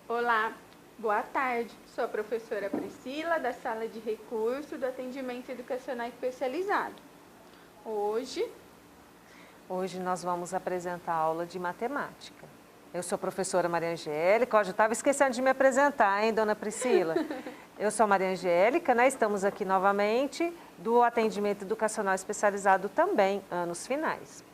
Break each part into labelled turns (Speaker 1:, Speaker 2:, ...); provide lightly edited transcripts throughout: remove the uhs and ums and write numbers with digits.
Speaker 1: Olá, boa tarde. Sou a professora Priscila, da Sala de Recurso do Atendimento Educacional Especializado. Hoje,
Speaker 2: Hoje nós vamos apresentar a aula de matemática. Eu sou a professora Maria Angélica. Hoje eu estava esquecendo de me apresentar, hein, dona Priscila? Eu sou a Maria Angélica, né? Estamos aqui novamente do Atendimento Educacional Especializado também, anos finais.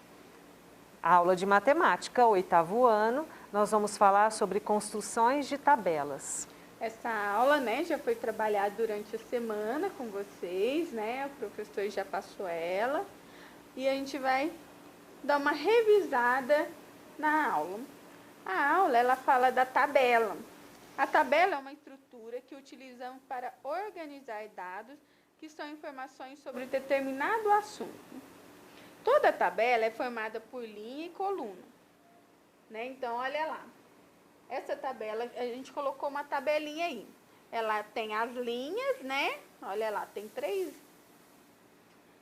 Speaker 2: Aula de matemática, 8º ano, nós vamos falar sobre construções de tabelas.
Speaker 1: essa aula, já foi trabalhada durante a semana com vocês, O professor já passou ela e a gente vai dar uma revisada na aula. A aula, ela fala da tabela. A tabela é uma estrutura que utilizamos para organizar dados que são informações sobre determinado assunto. Toda tabela é formada por linha e coluna, Então, olha lá. Essa tabela, a gente colocou uma tabelinha aí. Ela tem as linhas, Olha lá, tem 3.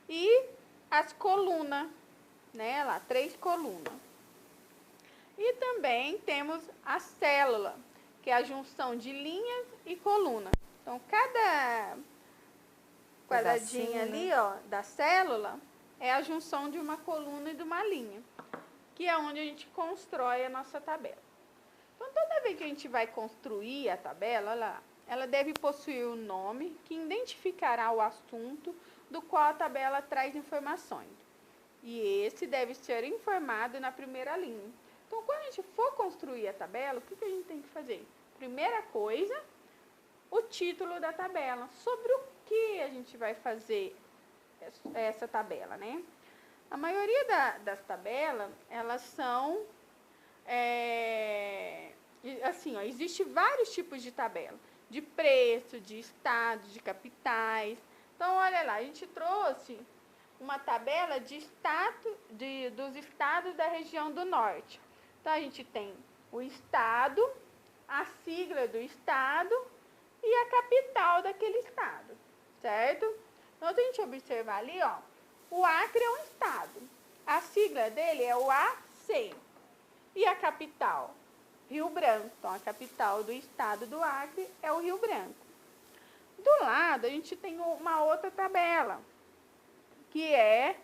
Speaker 1: E as colunas, Lá, 3 colunas. E também temos a célula, que é a junção de linhas e colunas. Então, cada quadradinho ali, da célula é a junção de uma coluna e de uma linha, que é onde a gente constrói a nossa tabela. Então, toda vez que a gente vai construir a tabela, ela deve possuir um nome que identificará o assunto do qual a tabela traz informações. E esse deve ser informado na primeira linha. Então, quando a gente for construir a tabela, o que a gente tem que fazer? Primeira coisa, o título da tabela. Sobre o que a gente vai fazer essa tabela, A maioria das tabelas, elas são... existe vários tipos de tabela. De preço, de estados, de capitais. Então, olha lá, a gente trouxe uma tabela dos estados da região do norte. Então, a gente tem o estado, a sigla do estado e a capital daquele estado, certo? Então, se a gente observar ali, o Acre é um estado. A sigla dele é o AC. E a capital? Rio Branco. Então, a capital do estado do Acre é o Rio Branco. Do lado, a gente tem uma outra tabela, que é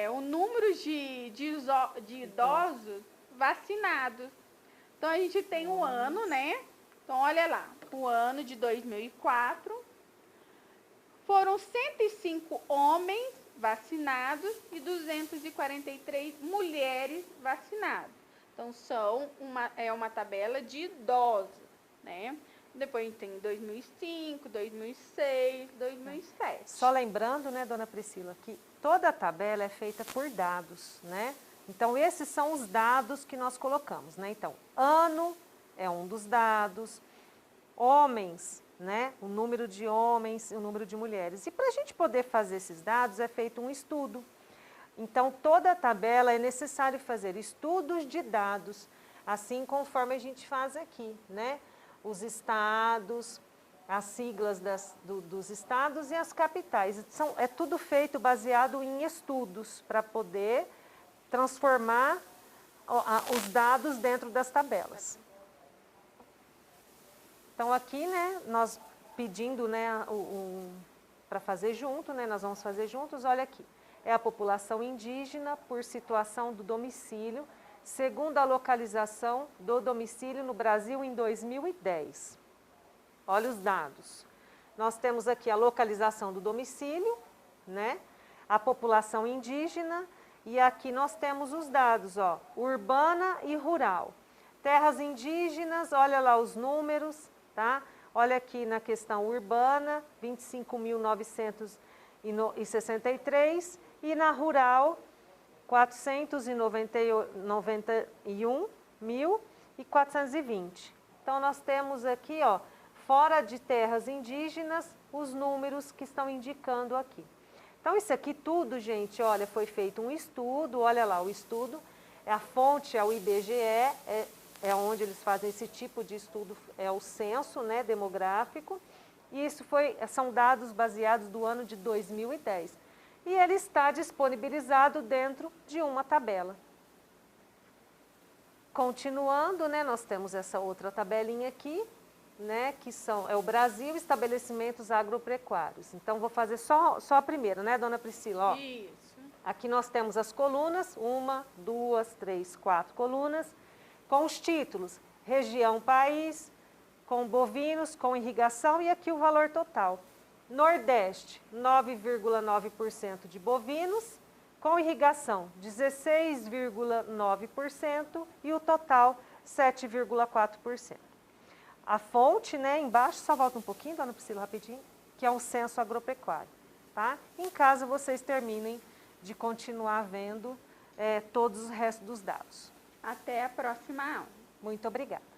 Speaker 1: o número de idosos vacinados. Então, a gente tem o ano, Então, olha lá, o ano de 2004, foram 105 homens vacinados e 243 mulheres vacinadas. Então, é uma tabela de idosos, Depois a gente tem 2005, 2006, 2007.
Speaker 2: Só lembrando, dona Priscila, que toda a tabela é feita por dados, Então, esses são os dados que nós colocamos, Então, ano é um dos dados, homens, o número de homens e o número de mulheres. E para a gente poder fazer esses dados, é feito um estudo. Então, toda a tabela é necessário fazer estudos de dados, assim conforme a gente faz aqui, Os estados, as siglas dos estados e as capitais. É tudo feito baseado em estudos para poder transformar os dados dentro das tabelas. Então, aqui, nós pedindo, para fazer junto, nós vamos fazer juntos, olha aqui. É a população indígena por situação do domicílio, segundo a localização do domicílio no Brasil em 2010. Olha os dados. Nós temos aqui a localização do domicílio, A população indígena, e aqui nós temos os dados, urbana e rural. Terras indígenas, olha lá os números, tá? Olha aqui na questão urbana, 25.963, e na rural, 491.420. Então, nós temos aqui, fora de terras indígenas, os números que estão indicando aqui. Então, isso aqui tudo, gente, olha, foi feito um estudo, olha lá, o estudo, a fonte é o IBGE, é onde eles fazem esse tipo de estudo, é o censo, demográfico, e isso são dados baseados do ano de 2010. E ele está disponibilizado dentro de uma tabela. Continuando, né, nós temos essa outra tabelinha aqui, né, que é o Brasil, estabelecimentos agropecuários. Então, vou fazer só a primeira, né, dona Priscila? Ó,
Speaker 1: Isso.
Speaker 2: aqui nós temos as colunas, 1, 2, 3, 4 colunas, com os títulos, região, país, com bovinos, com irrigação e aqui o valor total. Nordeste, 9,9% de bovinos, com irrigação, 16,9% e o total, 7,4%. A fonte, né, embaixo, só volta um pouquinho, dona Priscila, rapidinho, que é o censo agropecuário, tá? Em caso vocês terminem de continuar vendo todos os restos dos dados.
Speaker 1: Até a próxima aula.
Speaker 2: Muito obrigada.